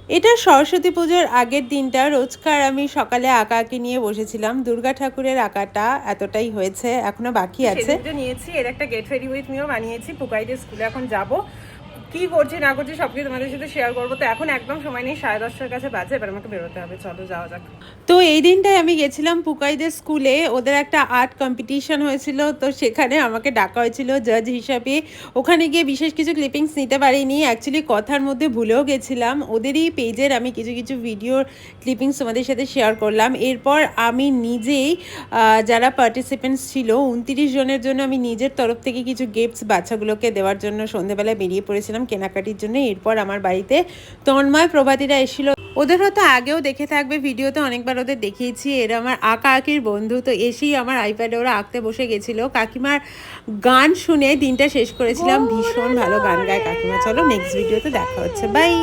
এটা সরস্বতী পুজোর আগের দিনটা। রোজকার আমি সকালে আঁকি নিয়ে বসেছিলাম। দুর্গা ঠাকুরের আঁকাটা এতটাই হয়েছে, এখনো বাকি আছে। সেদিনটা নিয়েছি, এর একটা গেট রেডি উইথ মিও বানিয়েছি। পুকাইদের স্কুলে এখন যাব, কি করছি না করছি সবকিছু তোমাদের সাথে শেয়ার করবো। তো এখন একদম সময় নেই, 10:30টার কাছে বাজে, এবার আমাকে বেরোতে হবে। চলো যাওয়া যাক। তো এই দিনটায় আমি গেছিলাম পুকাইদের স্কুলে, ওদের একটা আর্ট কম্পিটিশন হয়েছিল, তো সেখানে আমাকে ডাকা হয়েছিল জাজ হিসাবে। ওখানে গিয়ে বিশেষ কিছু ক্লিপিংস নিতে পারিনি, অ্যাকচুয়ালি কথার মধ্যে ভুলেও গেছিলাম। ওদেরই পেজের আমি কিছু কিছু ভিডিওর ক্লিপিংস তোমাদের সাথে শেয়ার করলাম। এরপর আমি নিজেই যারা পার্টিসিপেন্টস ছিল 29 জনের জন্য আমি নিজের তরফ থেকে কিছু গিফটস বাচ্চাগুলোকে দেওয়ার জন্য সন্ধ্যেবেলায় বেরিয়ে পড়েছিলাম কেনাকাটির জন্য। এরপর আমার বাড়িতে তন্ময় প্রভাতীরা এসেছিল। ওদের হয়তো আগেও দেখে থাকবে, ভিডিওতে অনেকবার ওদের দেখিয়েছি। এরা আমার আঁকির বন্ধু, তো এসেই আমার আইপ্যাডে ওরা আঁকতে বসে গেছিলো। কাকিমার গান শুনে দিনটা শেষ করেছিলাম। ভীষণ ভালো গান গায় কাকিমা। চলো নেক্সট ভিডিওতে দেখা হচ্ছে, বাই।